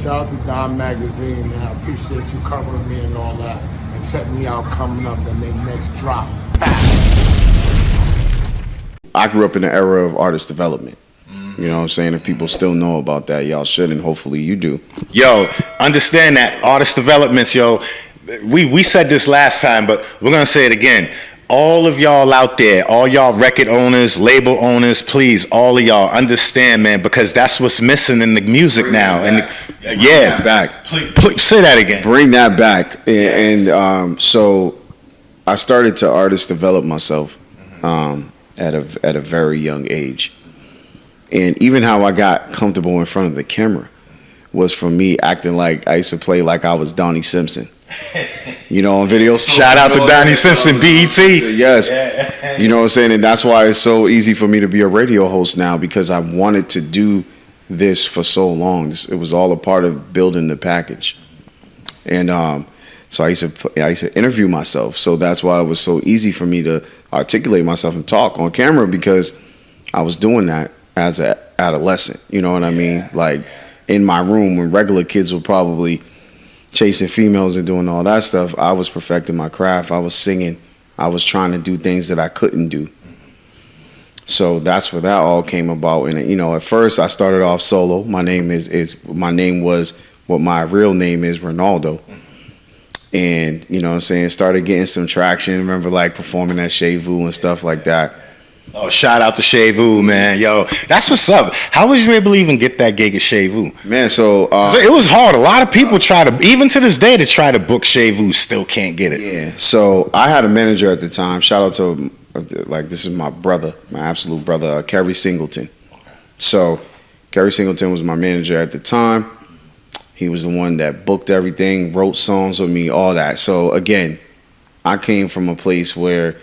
shout out to Dyme Magazine, man. I appreciate you covering me and all that, and checking me out coming up in their next drop. I grew up in the era of artist development. You know what I'm saying? If people still know about that, y'all should, and hopefully you do. Yo, understand that artist developments, yo. We said this last time, but we're gonna say it again. All of y'all out there, all y'all record owners, label owners, please, all of y'all understand, man, because that's what's missing in the music now. And yeah, back. Please say that again. Bring that back. And so I started to artist develop myself at a very young age. And even how I got comfortable in front of the camera was from me acting like I used to play like I was Donnie Simpson. You know, on video. Shout out to Donnie Simpson, BET. Yes. You know what I'm saying? And that's why it's so easy for me to be a radio host now, because I wanted to do this for so long. It was all a part of building the package. And so I used to interview myself. So that's why it was so easy for me to articulate myself and talk on camera, because I was doing that as an adolescent. You know what I mean? Like in my room when regular kids were probably chasing females and doing all that stuff, I was perfecting my craft. I was singing. I was trying to do things that I couldn't do. So that's where that all came about. And you know, at first I started off solo. My name was what my real name is, Ronaldo. And you know what I'm saying, started getting some traction. Remember like performing at Chez Vous and stuff like that. Oh, shout out to Chez Vous, man. Yo, that's what's up. How was you able to even get that gig at Chez Vous? Man, so it was hard. A lot of people try to, even to this day, to try to book Chez Vous, still can't get it. Yeah. So I had a manager at the time. Shout out to like, this is my brother, my absolute brother, Kerry Singleton. So Kerry Singleton was my manager at the time. He was the one that booked everything, wrote songs with me, all that. So again, I came from a place where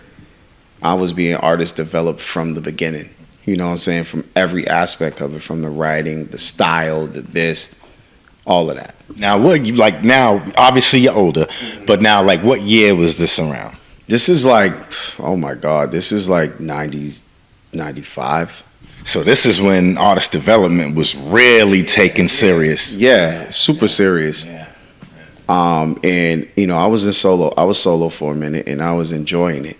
I was being artist developed from the beginning. You know what I'm saying? From every aspect of it, from the writing, the style, this, all of that. Now, now, obviously you're older, but now, like, what year was this around? This is like, oh my God, this is like 90, 95. So this is when artist development was really taken serious. Yeah, super serious. Yeah. And, you know, I was solo for a minute, and I was enjoying it.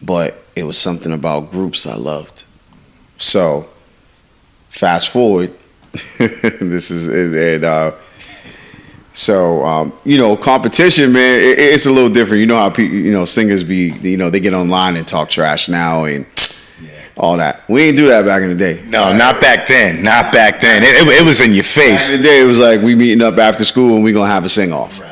But it was something about groups I loved. So, fast forward, this is and you know, competition, man. It's a little different. You know how people, you know, singers be, you know, they get online and talk trash now and all that. We ain't do that back in the day. No, not back then. Not back then. It was in your face. Back in the day, it was like we meeting up after school and we gonna have a sing off. Right.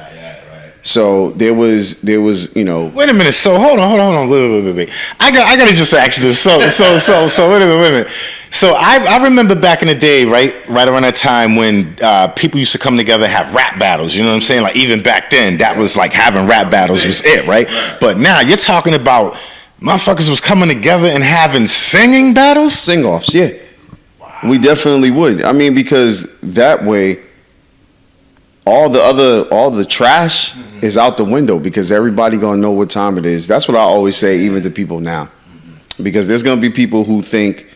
So there was, you know. Wait a minute. So hold on. Wait. I gotta just ask this. So wait a minute. So I remember back in the day, right around that time when people used to come together and have rap battles. You know what I'm saying? Like even back then, that was like having rap battles was it, right? But now you're talking about motherfuckers was coming together and having singing battles, sing-offs. Yeah, wow. We definitely would. I mean, because that way, all the trash is out the window, because everybody gonna know what time it is. That's what I always say, even to people now, because there's gonna be people who think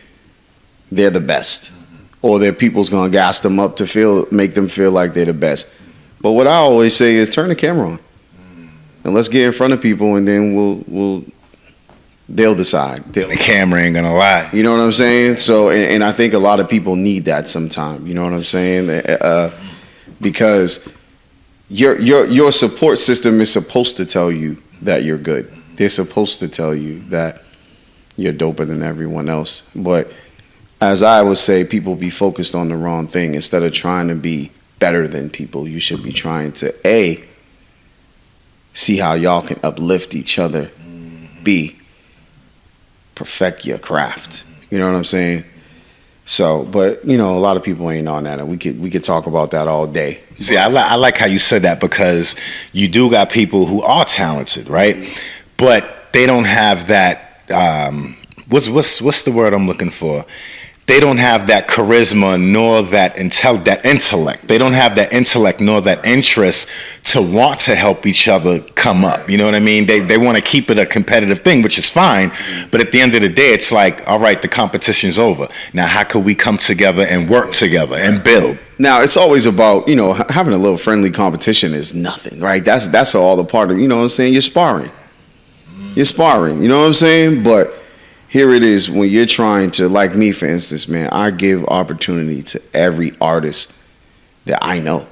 they're the best, or their people's gonna gas them up to make them feel like they're the best. But what I always say is turn the camera on, and let's get in front of people, and then they'll decide. The camera ain't gonna lie. You know what I'm saying? So, and I think a lot of people need that sometime. You know what I'm saying? Because your support system is supposed to tell you that you're good. They're supposed to tell you that you're doper than everyone else. But as I would say, people be focused on the wrong thing. Instead of trying to be better than people, you should be trying to see how y'all can uplift each other. B, perfect your craft. You know what I'm saying? So, but you know, a lot of people ain't on that, and we could talk about that all day. See, I like how you said that, because you do got people who are talented, right? But they don't have that. What's the word I'm looking for? they don't have that charisma nor that intellect. They don't have that intellect nor that interest to want to help each other come up. You know what I mean? They want to keep it a competitive thing, which is fine. But at the end of the day, it's like, all right, the competition's over. Now, how can we come together and work together and build? Now, it's always about, having a little friendly competition is nothing, right? That's all the part of, you know what I'm saying? You're sparring, you know what I'm saying? But here it is when you're trying to, like me, for instance, man, I give opportunity to every artist that I know.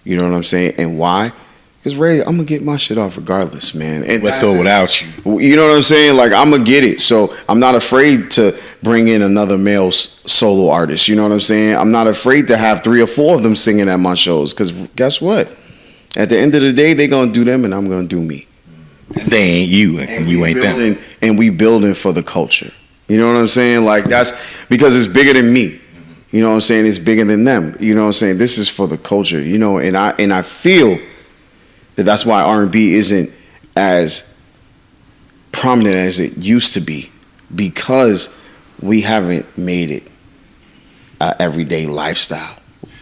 You know what I'm saying? And why? Because, Ray, I'm going to get my shit off regardless, man. And with or without you. You know what I'm saying? Like, I'm going to get it. So I'm not afraid to bring in another male solo artist. You know what I'm saying? I'm not afraid to have 3 or 4 of them singing at my shows. Because guess what? At the end of the day, they're going to do them and I'm going to do me. They ain't you and you ain't them. And we building for the culture. You know what I'm saying? Like, that's because it's bigger than me. You know what I'm saying? It's bigger than them. You know what I'm saying? This is for the culture, and I feel that's why R&B isn't as prominent as it used to be, because we haven't made it an everyday lifestyle.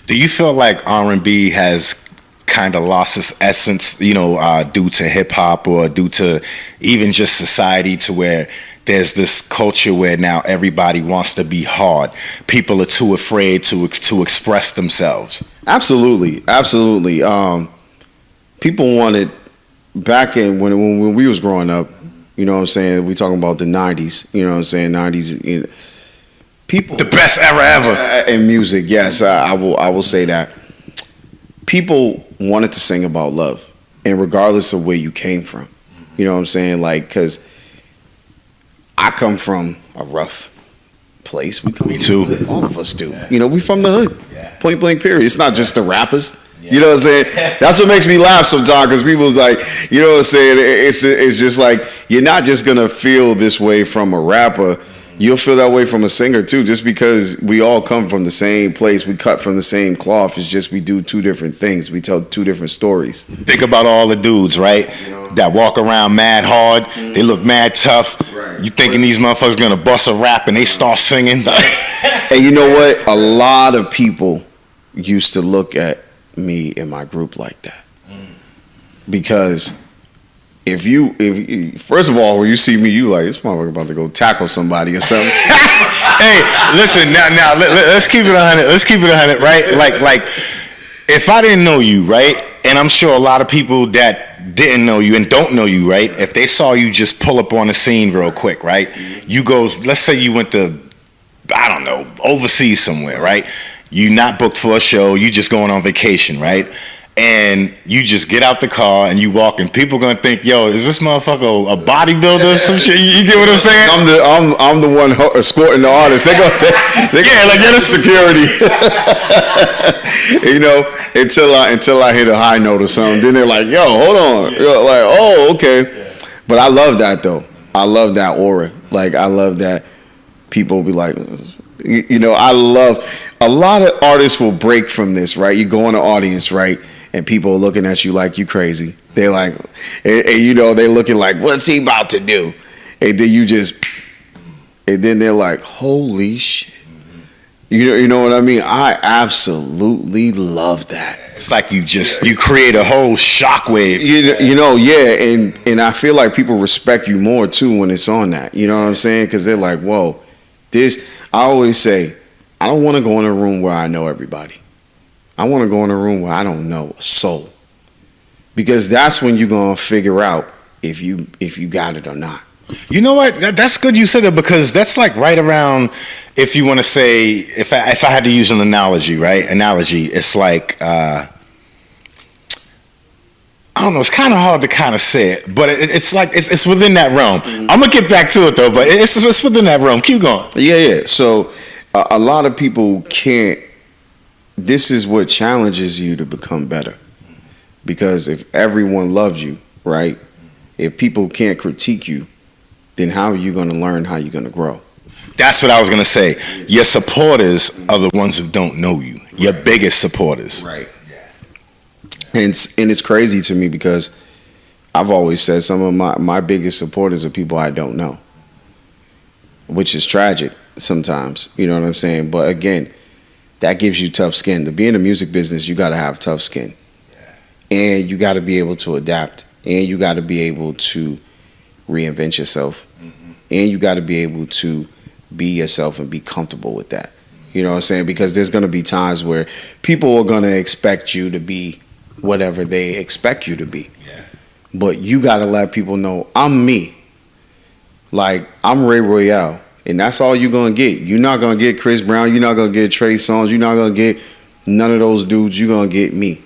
Do you feel like R&B has kind of lost its essence, due to hip hop or due to even just society, to where there's this culture where now everybody wants to be hard. People are too afraid to express themselves. Absolutely. People wanted, back in when we was growing up, you know what I'm saying, we talking about the 90s, you know what I'm saying, 90s, people, the best era ever in music. Yes, I will say that. People wanted to sing about love, and regardless of where you came from, you know what I'm saying, like, because I come from a rough place. Me too. All of us do. We from the hood. Point blank period. It's not just the rappers. You know what I'm saying? That's what makes me laugh sometimes, because people's like, you know what I'm saying? It's just like, you're not just gonna feel this way from a rapper. You'll feel that way from a singer too, just because we all come from the same place. We cut from the same cloth. It's just we do 2 different things. We tell 2 different stories. Think about all the dudes, right? That walk around mad hard. They look mad tough. Right. You thinking these motherfuckers gonna bust a rap and they start singing. And you know what? A lot of people used to look at me and my group like that, because if first of all, when you see me, you like, this motherfucker about to go tackle somebody or something. Hey, listen, now let's keep it 100. Let's keep it 100, right? Like, if I didn't know you, right, and I'm sure a lot of people that didn't know you and don't know you, right, if they saw you just pull up on the scene real quick, right, you go, let's say you went to, I don't know, overseas somewhere, right? You not booked for a show, you just going on vacation, right? And you just get out the car and you walk, and people gonna think, yo, is this motherfucker a bodybuilder or some shit? You get what I'm saying? I'm the one escorting the artist. They like get a security. Until I hit a high note or something, then they're like, yo, hold on. You're like, oh, okay. But I love that though. I love that aura. Like, I love that people be like, I love. A lot of artists will break from this, right? You go in the audience, right, and people are looking at you like you crazy. They're like, and they looking like, what's he about to do? And then they're like, holy shit. You know what I mean? I absolutely love that. It's like you create a whole shockwave. And I feel like people respect you more too when it's on that. You know what I'm saying? Because they're like, whoa, I always say, I don't want to go in a room where I know everybody. I want to go in a room where I don't know a soul. Because that's when you're going to figure out if you got it or not. You know what? That's good you said it, because that's like right around, if you want to say, if I had to use an analogy, right? It's like, I don't know, it's kind of hard to kind of say it, but it's like, it's within that realm. Mm-hmm. I'm going to get back to it though, but it's within that realm. Keep going. Yeah. So, a lot of people can't. This is what challenges you to become better, because if everyone loves you, right? If people can't critique you, then how are you going to learn? How are you going to grow? That's what I was going to say. Your supporters are the ones who don't know you. Your biggest supporters. Right. And it's crazy to me, because I've always said some of my biggest supporters are people I don't know, which is tragic. sometimes. You know what I'm saying? But again, that gives you tough skin. To be in the music business, you got to have tough skin. And you got to be able to adapt. And you got to be able to reinvent yourself. And you got to be able to be yourself and be comfortable with that. You know what I'm saying? Because there's going to be times where people are going to expect you to be whatever they expect you to be. Yeah. But you got to let people know, I'm me. Like, I'm Rey Royale. And that's all you're going to get. You're not going to get Chris Brown. You're not going to get Trey Songz. You're not going to get none of those dudes. You're going to get me.